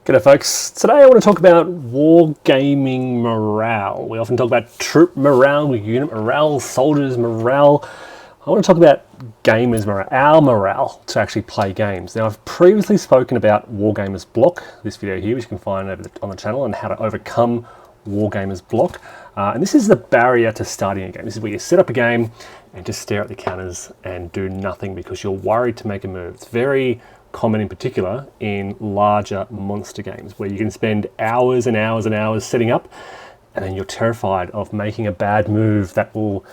G'day folks, today I want to talk about wargaming morale. We often talk about troop morale, unit morale, soldiers morale. I want to talk about gamers morale, our morale to actually play games. Now I've previously spoken about Wargamer's block, this video here, which you can find on the channel, and how to overcome Wargamer's block. And this is the barrier to starting a game. This is where you set up a game and just stare at the counters and do nothing because you're worried to make a move. It's very common in particular in larger monster games where you can spend hours and hours and hours setting up and then you're terrified of making a bad move that will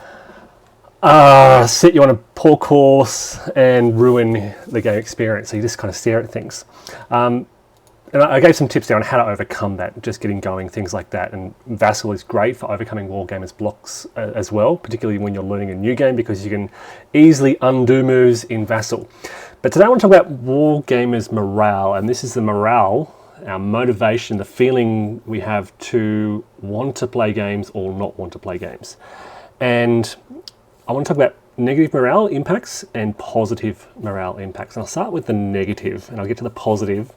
set you on a poor course and ruin the game experience. So you just kind of stare at things. And I gave some tips there on how to overcome that, just getting going, things like that. And Vassal is great for overcoming Wargamer's blocks as well, particularly when you're learning a new game, because you can easily undo moves in Vassal. But today I want to talk about Wargamer's morale, and this is the morale, our motivation, the feeling we have to want to play games or not want to play games. And I want to talk about negative morale impacts and positive morale impacts. And I'll start with the negative, and I'll get to the positive,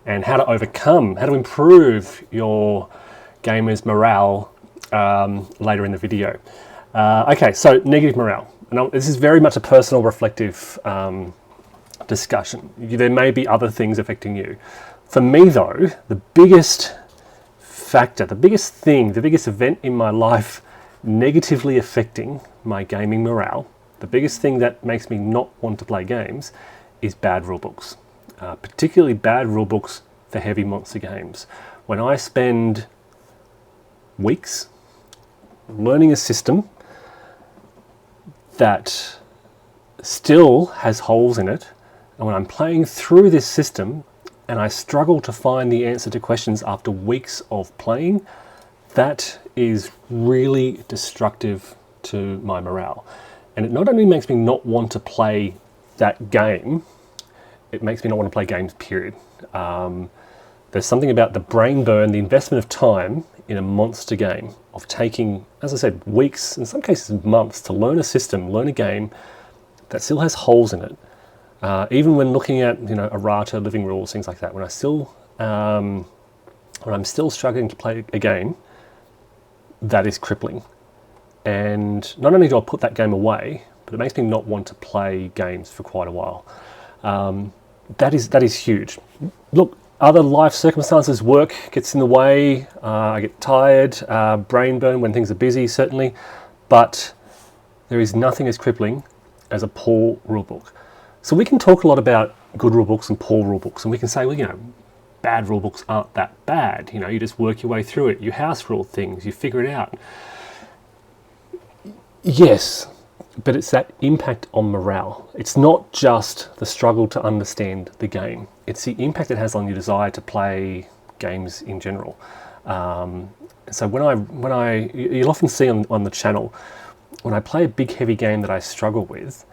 and how to overcome, how to improve your gamers' morale later in the video. Okay, so negative morale. And this is very much a personal, reflective discussion. There may be other things affecting you. For me though, the biggest factor, the biggest thing, the biggest event in my life negatively affecting my gaming morale, the biggest thing that makes me not want to play games is bad rulebooks. Particularly bad rulebooks for heavy monster games. When I spend weeks learning a system that still has holes in it, and when I'm playing through this system and I struggle to find the answer to questions after weeks of playing, that is really destructive to my morale. And it not only makes me not want to play that game, it makes me not want to play games, period. There's something about the brain burn, the investment of time in a monster game, of taking, as I said, weeks, in some cases months, to learn a system, learn a game that still has holes in it. Even when looking at, errata, living rules, things like that, when I'm still struggling to play a game, that is crippling. And not only do I put that game away, but it makes me not want to play games for quite a while. That is huge. Look, other life circumstances, work gets in the way, I get tired, brain burn when things are busy, certainly, but there is nothing as crippling as a poor rulebook. So we can talk a lot about good rulebooks and poor rulebooks, and we can say, well, bad rulebooks aren't that bad. You just work your way through it, you house rule things, you figure it out. Yes, but it's that impact on morale. It's not just the struggle to understand the game. It's the impact it has on your desire to play games in general. So you'll often see on the channel, when I play a big heavy game that I struggle with,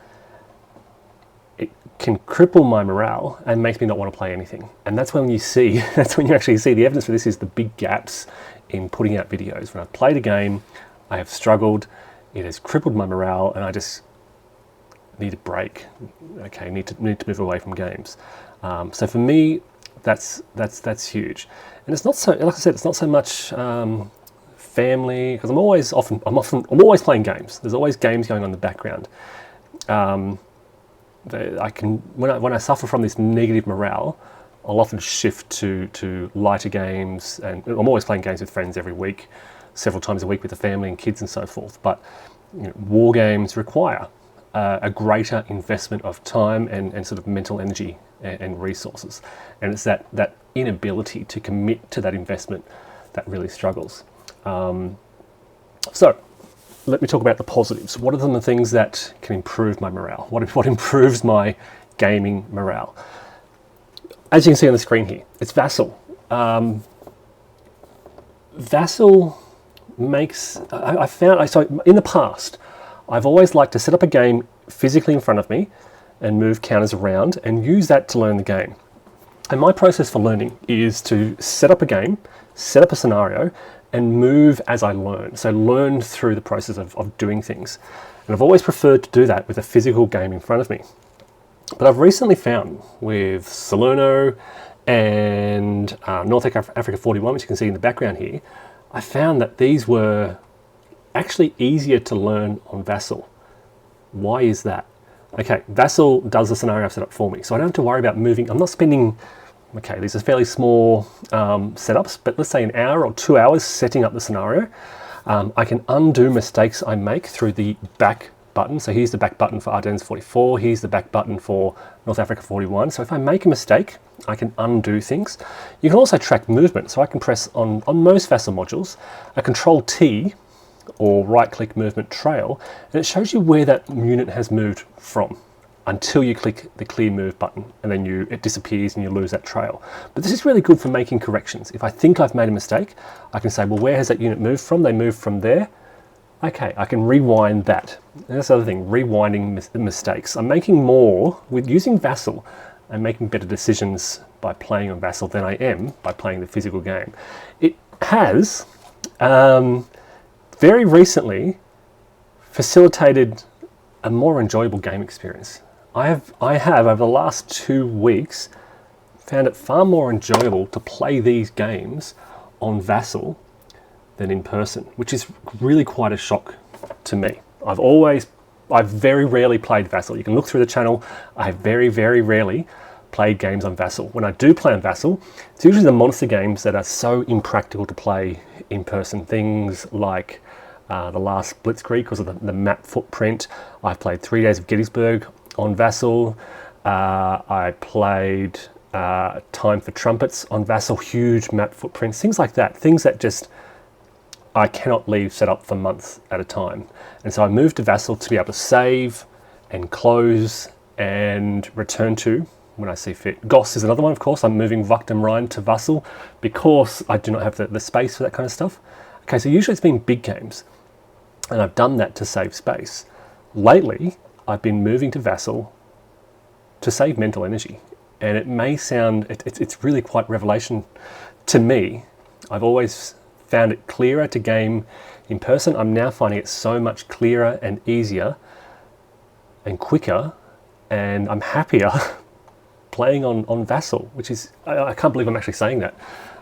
it can cripple my morale and makes me not want to play anything. And that's when you actually see the evidence for this, is the big gaps in putting out videos. When I've played a game, I have struggled, it has crippled my morale, and I just need a break. Okay, need to move away from games. So for me, that's huge. And it's not so, like I said, it's not so much family, because I'm always playing games. There's always games going on in the background. When I suffer from this negative morale, I'll often shift to lighter games, and I'm always playing games with friends every week, several times a week with the family and kids and so forth. But war games require a greater investment of time and sort of mental energy and resources. And it's that inability to commit to that investment that really struggles. So let me talk about the positives. What are some of the things that can improve my morale? What improves my gaming morale? As you can see on the screen here, it's Vassal. Vassal makes, so in the past, I've always liked to set up a game physically in front of me and move counters around and use that to learn the game. And my process for learning is to set up a game, set up a scenario, and move as I learn. So learn through the process of doing things. And I've always preferred to do that with a physical game in front of me. But I've recently found with Salerno and North Africa 41, which you can see in the background here, I found that these were actually easier to learn on Vassal. Why is that? Okay, Vassal does the scenario I've set up for me, so I don't have to worry about moving. I'm not spending, okay, these are fairly small setups, but let's say an hour or 2 hours setting up the scenario. I can undo mistakes I make through the back button. So here's the back button for Ardennes 44, here's the back button for North Africa 41. So if I make a mistake, I can undo things. You can also track movement, so I can press on most Vassal modules a Control T or right-click movement trail, and it shows you where that unit has moved from until you click the clear move button, and then it disappears and you lose that trail. But this is really good for making corrections. If I think I've made a mistake, I can say, well, where has that unit moved from? They moved from there. Okay, I can rewind that. And that's the other thing, rewinding mistakes. I'm making more with using Vassal. I'm making better decisions by playing on Vassal than I am by playing the physical game. It has very recently facilitated a more enjoyable game experience. I have over the last 2 weeks found it far more enjoyable to play these games on Vassal than in person, which is really quite a shock to me. I've very rarely played Vassal. You can look through the channel. I have very, very rarely played games on Vassal. When I do play on Vassal, it's usually the monster games that are so impractical to play in person. Things like the last Blitzkrieg because of the map footprint. I've played 3 Days of Gettysburg on Vassal. I played Time for Trumpets on Vassal, huge map footprints, things like that. Things that just I cannot leave set up for months at a time. And so I moved to Vassal to be able to save and close and return to when I see fit. Goss is another one, of course. I'm moving Wacht am Rhein to Vassal because I do not have the space for that kind of stuff. Okay, so usually it's been big games, and I've done that to save space. Lately, I've been moving to Vassal to save mental energy. And it may sound, it's really quite revelation to me. I've always found it clearer to game in person. I'm now finding it so much clearer and easier and quicker, and I'm happier playing on Vassal, which is, I can't believe I'm actually saying that.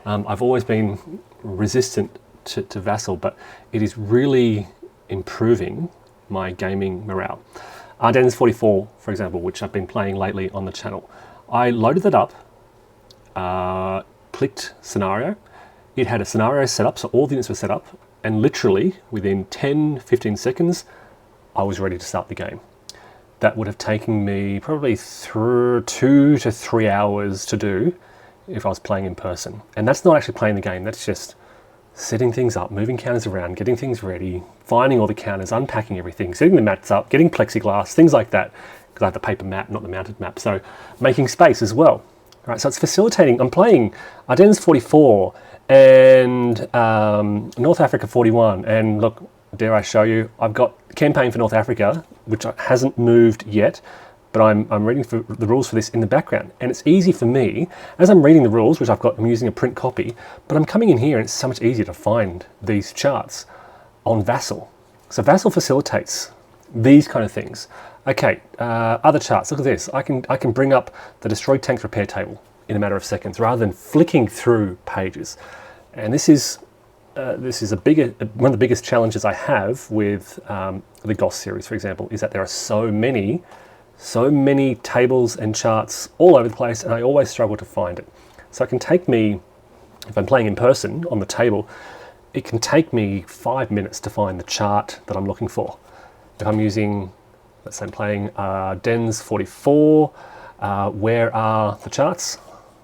I've always been resistant to Vassal, but it is really improving my gaming morale. Ardennes 44, for example, which I've been playing lately on the channel. I loaded that up, clicked scenario. It had a scenario set up, so all the units were set up, and literally within 10-15 seconds, I was ready to start the game. That would have taken me probably 2 to 3 hours to do if I was playing in person. And that's not actually playing the game, that's just setting things up, moving counters around, getting things ready, finding all the counters, unpacking everything, setting the mats up, getting plexiglass, things like that, because I have the paper map, not the mounted map. So making space as well. All right, so it's facilitating. I'm playing Ardennes 44 and North Africa 41, and look, dare I show you, I've got campaign for North Africa, which hasn't moved yet, but I'm reading for the rules for this in the background, and it's easy for me as I'm reading the rules, which I'm using a print copy, but I'm coming in here and it's so much easier to find these charts on Vassal. So Vassal facilitates these kind of things. Okay, other charts. Look at this. I can bring up the destroyed tanks repair table in a matter of seconds rather than flicking through pages, and this is one of the biggest challenges I have with the Goss series, for example, is that there are so many tables and charts all over the place, and I always struggle to find it. So it can take me, if I'm playing in person on the table, it can take me 5 minutes to find the chart that I'm looking for. If I'm using, let's say I'm playing Ardennes 44, where are the charts?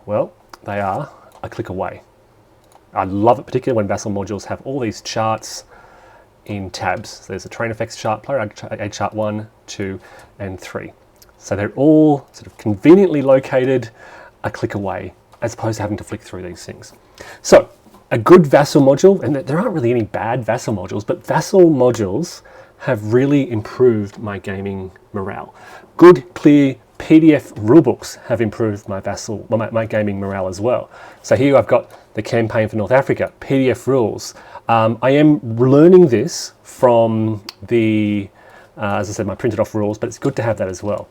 Well, they are a click away. I love it, particularly when Vassal modules have all these charts in tabs. So there's a train effects chart, player aid chart 1, 2, and 3. So they're all sort of conveniently located a click away, as opposed to having to flick through these things. So a good Vassal module, and there aren't really any bad Vassal modules, but Vassal modules have really improved my gaming morale. Good, clear PDF rulebooks have improved my gaming morale as well. So here I've got the campaign for North Africa, PDF rules. I am learning this from the, as I said, my printed off rules, but it's good to have that as well.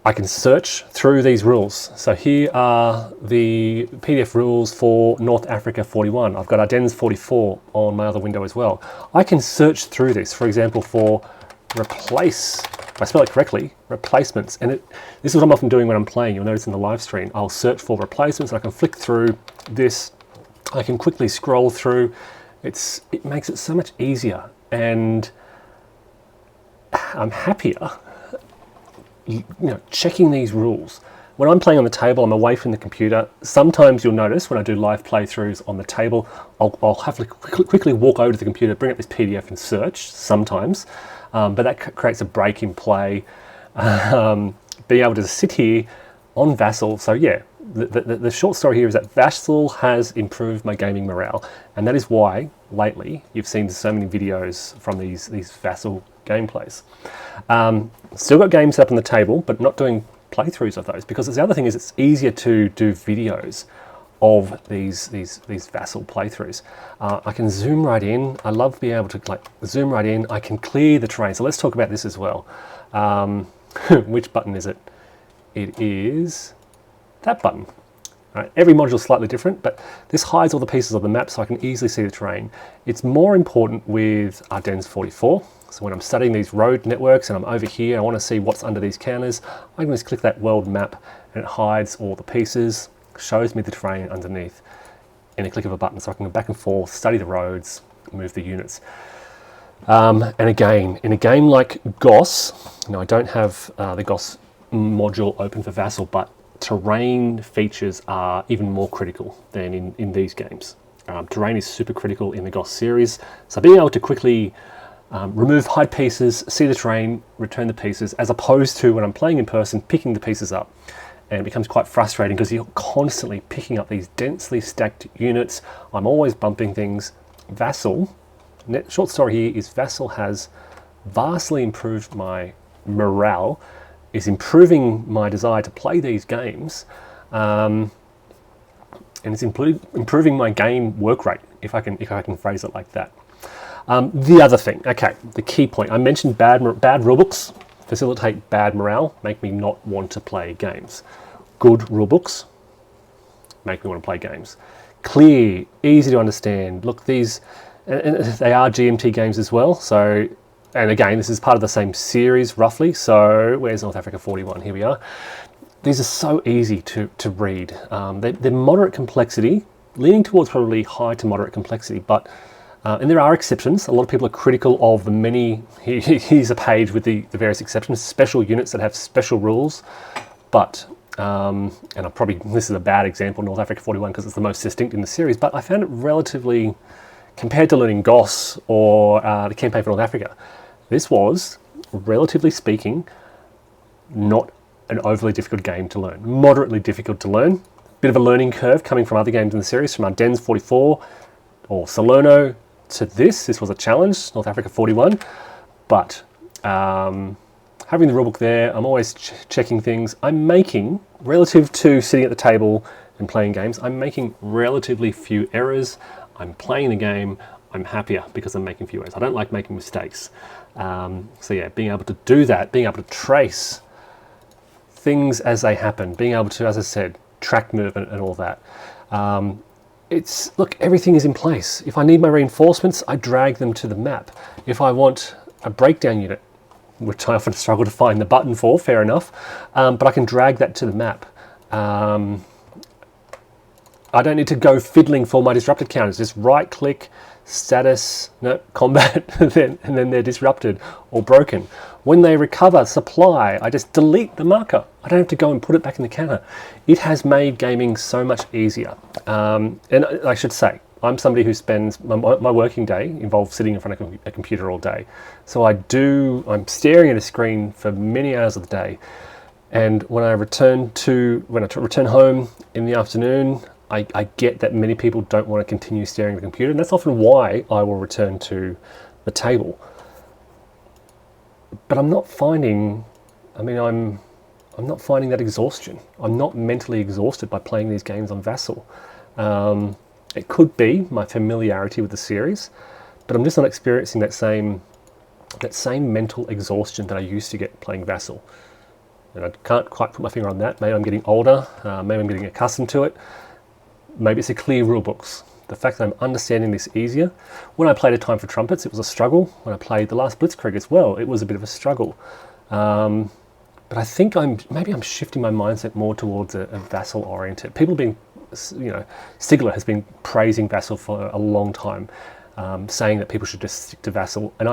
I can search through these rules. So here are the PDF rules for North Africa 41. I've got Ardennes 44 on my other window as well. I can search through this, for example, for replace, if I spell it correctly, replacements. And this is what I'm often doing when I'm playing. You'll notice in the live stream, I'll search for replacements. And I can flick through this. I can quickly scroll through. It makes it so much easier, and I'm happier checking these rules. When I'm playing on the table, I'm away from the computer. Sometimes you'll notice when I do live playthroughs on the table, I'll have to quickly walk over to the computer, bring up this PDF and search sometimes, but that creates a break in play. Being able to sit here on Vassal, so yeah, the short story here is that Vassal has improved my gaming morale, and that is why lately you've seen so many videos from these Vassal gameplays. Still got games up on the table, but not doing playthroughs of those, because the other thing is it's easier to do videos of these Vassal playthroughs. I can zoom right in. I love being able to zoom right in. I can clear the terrain. So let's talk about this as well. Which button is it? It is that button. Right. Every module is slightly different, but this hides all the pieces of the map so I can easily see the terrain. It's more important with Ardennes 44. So when I'm studying these road networks and I'm over here, I want to see what's under these counters, I can just click that world map and it hides all the pieces, shows me the terrain underneath in a click of a button, so I can go back and forth, study the roads, move the units. And again, in a game like GOS, I don't have the GOS module open for Vassal, but terrain features are even more critical than in these games. Terrain is super critical in the GOS series, so being able to quickly remove hide pieces, see the terrain, return the pieces, as opposed to when I'm playing in person, picking the pieces up. And it becomes quite frustrating because you're constantly picking up these densely stacked units. I'm always bumping things. Vassal, short story here is Vassal has vastly improved my morale, is improving my desire to play these games, and it's improving my game work rate, if I can phrase it like that. The other thing, okay, the key point, I mentioned bad rulebooks facilitate bad morale, make me not want to play games. Good rulebooks make me want to play games. Clear, easy to understand. Look, these, and they are GMT games as well, so, and again, this is part of the same series roughly, so where's North Africa 41? Here we are. These are so easy to read. They're moderate complexity, leaning towards probably high to moderate complexity, but and there are exceptions. A lot of people are critical of the many, here's a page with the various exceptions, special units that have special rules, but, and this is a bad example, North Africa 41, because it's the most distinct in the series, but I found it relatively, compared to learning GOS or the campaign for North Africa, this was, relatively speaking, not an overly difficult game to learn. Moderately difficult to learn. Bit of a learning curve coming from other games in the series, from Ardennes 44 or Salerno to this. This was a challenge, North Africa 41. But having the rulebook there, I'm always checking things. I'm making, relative to sitting at the table and playing games, I'm making relatively few errors. I'm playing the game. I'm happier because I'm making few errors. I don't like making mistakes. So yeah, being able to do that, being able to trace things as they happen, being able to, as I said, track movement and all that. Look, everything is in place. If I need my reinforcements, I drag them to the map. If I want a breakdown unit, which I often struggle to find the button for, fair enough, but I can drag that to the map. I don't need to go fiddling for my disrupted counters. Just right click, status, no, combat, and then they're disrupted or broken. When they recover supply, I just delete the marker. I don't have to go and put it back in the counter. It has made gaming so much easier. And I should say, I'm somebody who spends, my working day involves sitting in front of a computer all day. So I'm staring at a screen for many hours of the day. And when I return home in the afternoon, I get that many people don't want to continue staring at the computer, and that's often why I will return to the table. But I'm not finding, I'm not finding that exhaustion. I'm not mentally exhausted by playing these games on Vassal. It could be my familiarity with the series, but I'm just not experiencing that same mental exhaustion that I used to get playing Vassal. And I can't quite put my finger on that. Maybe I'm getting older, maybe I'm getting accustomed to it. Maybe it's the clear rule books. The fact that I'm understanding this easier. When I played A Time for Trumpets, it was a struggle. When I played the last Blitzkrieg as well, it was a bit of a struggle. But I think maybe I'm shifting my mindset more towards a Vassal oriented. People being, Stigler has been praising Vassal for a long time, saying that people should just stick to Vassal, and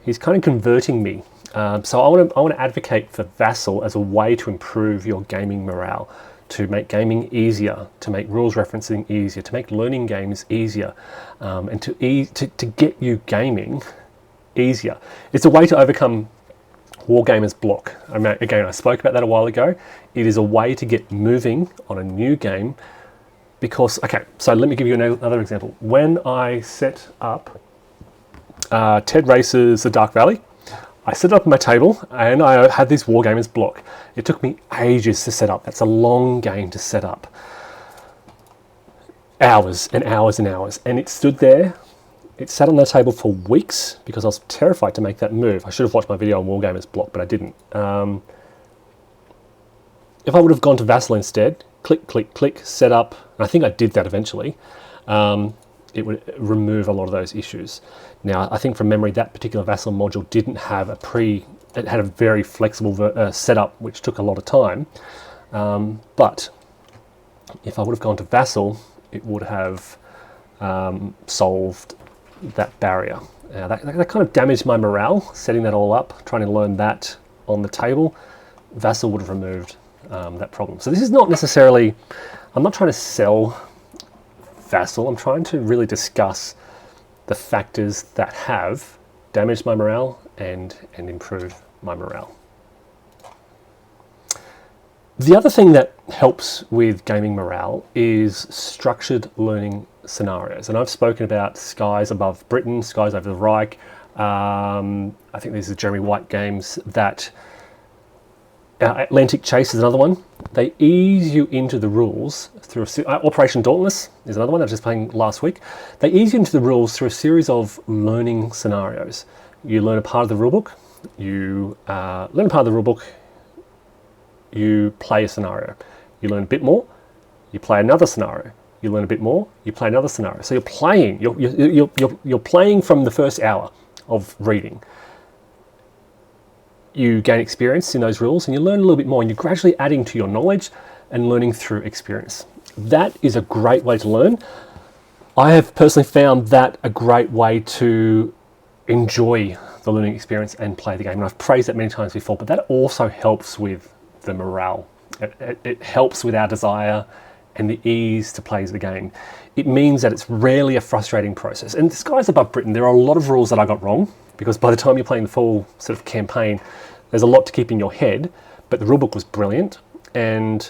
he's kind of converting me. So I want to advocate for Vassal as a way to improve your gaming morale, to make gaming easier, to make rules referencing easier, to make learning games easier, and to get you gaming easier. It's a way to overcome Wargamer's block. Again, I spoke about that a while ago. It is a way to get moving on a new game because, so let me give you another example. When I set up Ted Race's The Dark Valley, I set it up on my table and I had this Wargamer's block. It took me ages to set up. That's a long game to set up. Hours and hours and hours. And it stood there. It sat on the table for weeks because I was terrified to make that move. I should have watched my video on Wargamer's block, but I didn't. If I would have gone to Vassal instead, click, click, click, set up, and I think I did that eventually, it would remove a lot of those issues. Now, I think from memory, that particular Vassal module didn't have it had a very flexible setup, which took a lot of time. But if I would have gone to Vassal, it would have solved that barrier. That kind of damaged my morale, setting that all up, trying to learn that on the table. Vassal would have removed that problem. So this is not necessarily, I'm not trying to sell Vassal, I'm trying to really discuss the factors that have damaged my morale and improved my morale. The other thing that helps with gaming morale is structured learning scenarios. And I've spoken about Skies Above Britain, Skies Over the Reich. I think these are Jeremy White games that Atlantic Chase is another one. They ease you into the rules through Operation Dauntless is another one I was just playing last week. They ease you into the rules through a series of learning scenarios. You learn a part of the rulebook, you play a scenario. You learn a bit more, you play another scenario. You learn a bit more, you play another scenario. So you're playing from the first hour of reading. You gain experience in those rules and you learn a little bit more, and you're gradually adding to your knowledge and learning through experience. That is a great way to learn. I have personally found that a great way to enjoy the learning experience and play the game. And I've praised that many times before, but that also helps with the morale. It helps with our desire and the ease to play the game. It means that it's rarely a frustrating process. And the Skies Above Britain, there are a lot of rules that I got wrong, because by the time you're playing the full sort of campaign, there's a lot to keep in your head, but the rulebook was brilliant. And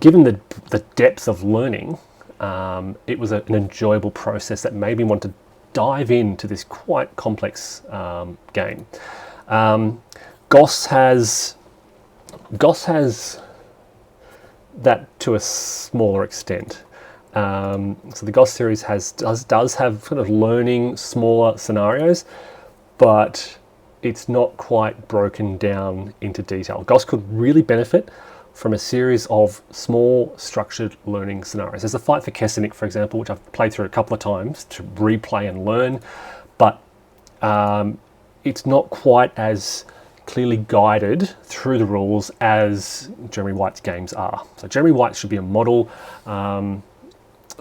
given the depth of learning, it was an enjoyable process that made me want to dive into this quite complex game. Goss has that to a smaller extent. So the Goss series does have kind of learning smaller scenarios, but it's not quite broken down into detail. Goss could really benefit from a series of small structured learning scenarios. There's a Fight for Kessenich, for example, which I've played through a couple of times to replay and learn, but it's not quite as clearly guided through the rules as Jeremy White's games are. So Jeremy White should be a model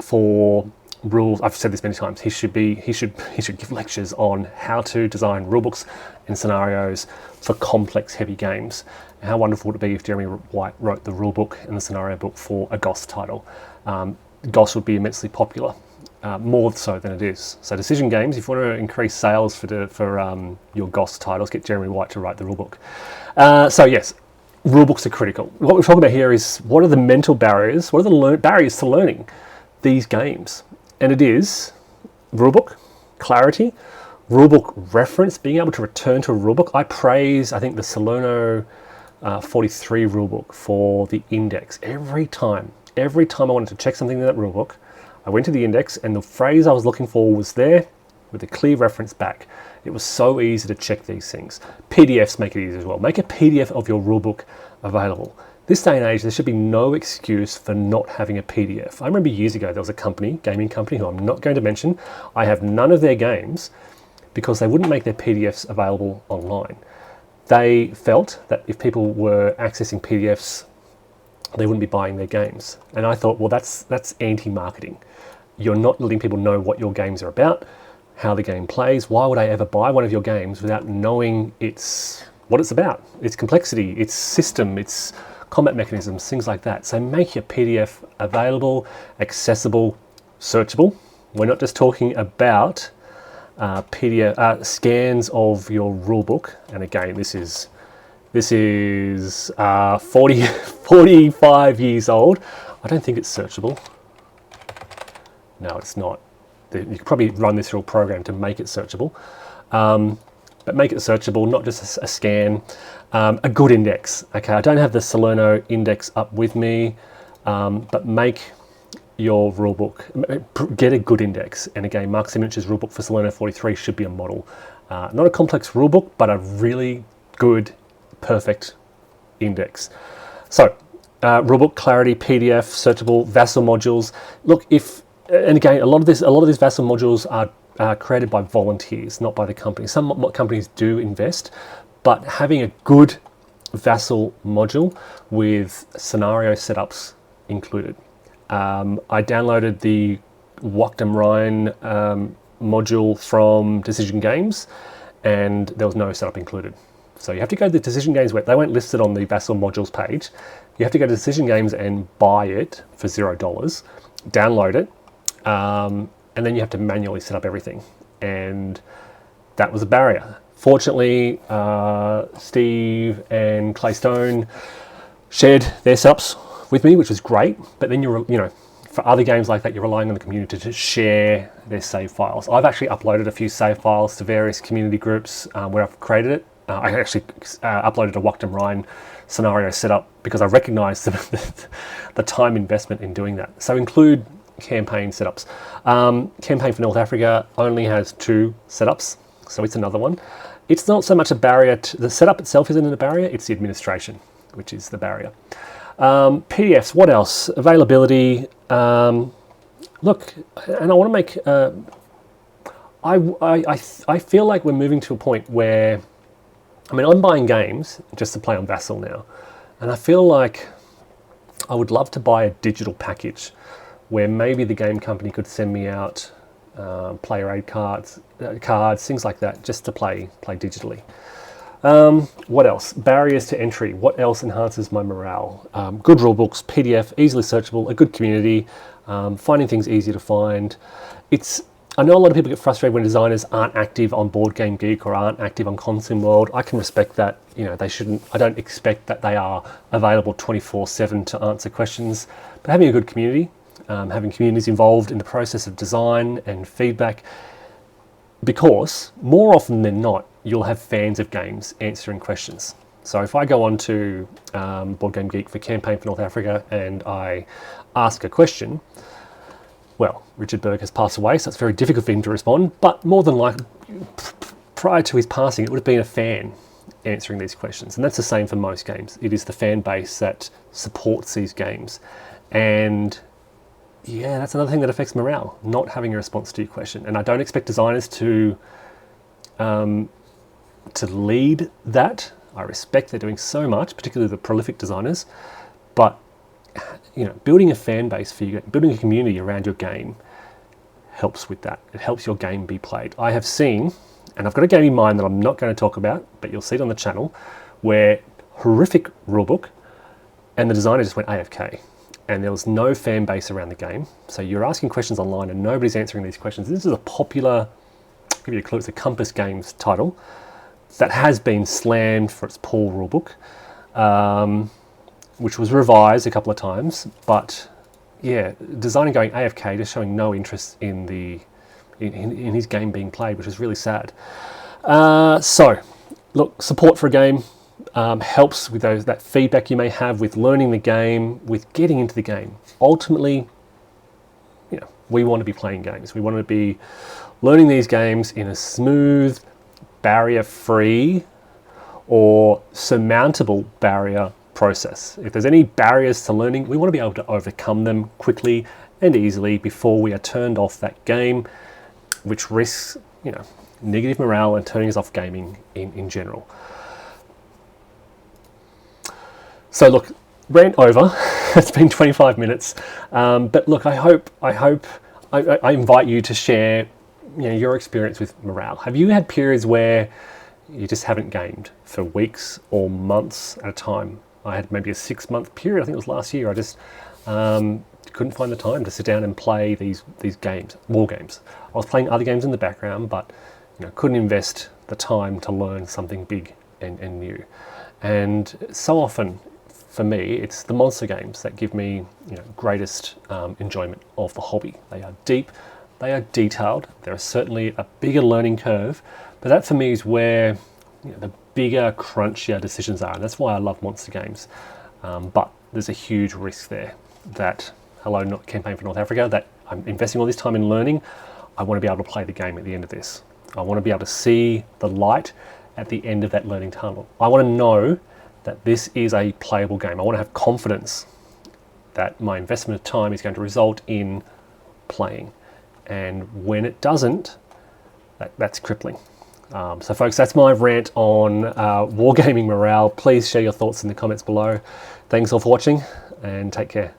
for rules. I've said this many times. He should give lectures on how to design rulebooks and scenarios for complex, heavy games. How wonderful would it be if Jeremy White wrote the rulebook and the scenario book for a Goss title? Goss would be immensely popular, more so than it is. So decision games, if you want to increase sales for your Goss titles, get Jeremy White to write the rulebook. So yes, rulebooks are critical. What we're talking about here is what are the mental barriers, what are the barriers to learning these games? And it is rulebook, clarity, rulebook reference, being able to return to a rulebook. I think the Salerno 43 rulebook for the index. Every time I wanted to check something in that rulebook, I went to the index and the phrase I was looking for was there, with a clear reference back. It was so easy to check these things. PDFs make it easy as well. Make a PDF of your rulebook available. This day and age, there should be no excuse for not having a PDF. I remember years ago, there was a company, gaming company, who I'm not going to mention. I have none of their games because they wouldn't make their PDFs available online. They felt that if people were accessing PDFs, they wouldn't be buying their games. And I thought, well, that's anti-marketing. You're not letting people know what your games are about, how the game plays. Why would I ever buy one of your games without knowing what it's about, its complexity, its system, its combat mechanisms, things like that. So make your PDF available, accessible, searchable. We're not just talking about PDF scans of your rulebook. And again, this is 45 years old. I don't think it's searchable. No, it's not. You could probably run this through a program to make it searchable. But make it searchable, not just a scan. A good index. Okay, I don't have the Salerno index up with me, but make your rulebook, get a good index. And again, Mark Simonic's rulebook for Salerno 43 should be a model. Not a complex rulebook, but a really good, perfect index. So, rulebook, clarity, PDF, searchable, Vassal modules. Look, and again, a lot of these Vassal modules are created by volunteers, not by the company. Some companies do invest, but having a good Vassal module with scenario setups included. I downloaded the Wachtem Rhine module from Decision Games, and there was no setup included. So you have to go to the Decision Games web. They weren't listed on the Vassal modules page. You have to go to Decision Games and buy it for $0, download it, and then you have to manually set up everything. And that was a barrier. Fortunately, Steve and Clay Stone shared their setups with me, which was great. But then for other games like that, you're relying on the community to share their save files. I've actually uploaded a few save files to various community groups where I've created it. I actually uploaded a Wachtem Rhine scenario setup because I recognized the time investment in doing that. So include campaign setups. Campaign for North Africa only has 2 setups, so it's another one. It's not so much a barrier. The setup itself isn't a barrier, it's the administration, which is the barrier. PDFs, what else? Availability. Look, and I want to make... I feel like we're moving to a point where... I'm buying games just to play on Vassal now, and I feel like I would love to buy a digital package where maybe the game company could send me out player aid cards, things like that, just to play digitally. What else? Barriers to entry. What else enhances my morale? Good rulebooks, PDF, easily searchable, a good community, finding things easy to find. I know a lot of people get frustrated when designers aren't active on Board Game Geek or aren't active on Consim World. I can respect that. They shouldn't. I don't expect that they are available 24/7 to answer questions. But having a good community, having communities involved in the process of design and feedback, because more often than not, you'll have fans of games answering questions. So if I go on to Board Game Geek for Campaign for North Africa and I ask a question, well, Richard Berg has passed away, so it's very difficult for him to respond, but more than likely, prior to his passing, it would have been a fan answering these questions. And that's the same for most games. It is the fan base that supports these games. And yeah, that's another thing that affects morale, not having a response to your question. And I don't expect designers to lead that. I respect they're doing so much, particularly the prolific designers, but building a fan base for you, building a community around your game helps with that. It helps your game be played. I have seen, and I've got a game in mind that I'm not going to talk about, but you'll see it on the channel, where horrific rulebook and the designer just went AFK and there was no fan base around the game. So you're asking questions online and nobody's answering these questions. This is a popular, I'll give you a clue, it's a Compass Games title that has been slammed for its poor rulebook. Which was revised a couple of times, but yeah, designing going AFK, just showing no interest in his game being played, which is really sad. So, look, support for a game helps with that feedback you may have with learning the game, with getting into the game. Ultimately, we want to be playing games. We want to be learning these games in a smooth, barrier-free or surmountable barrier process. If there's any barriers to learning, we want to be able to overcome them quickly and easily before we are turned off that game, which risks, negative morale and turning us off gaming in general. So look, rant over. It's been 25 minutes, but look, I invite you to share, your experience with morale. Have you had periods where you just haven't gamed for weeks or months at a time? I had maybe a 6-month period. I think it was last year. I just couldn't find the time to sit down and play these games, war games. I was playing other games in the background, but couldn't invest the time to learn something big and new. And so often, for me, it's the monster games that give me greatest enjoyment of the hobby. They are deep, they are detailed, there is certainly a bigger learning curve, but that for me is where the bigger, crunchier decisions are, and that's why I love monster games. But there's a huge risk there that, hello, not campaign for North Africa, that I'm investing all this time in learning. I want to be able to play the game at the end of this. I want to be able to see the light at the end of that learning tunnel. I want to know that this is a playable game. I want to have confidence that my investment of time is going to result in playing. And when it doesn't, that's crippling. So folks, that's my rant on wargaming morale. Please share your thoughts in the comments below. Thanks all for watching and take care.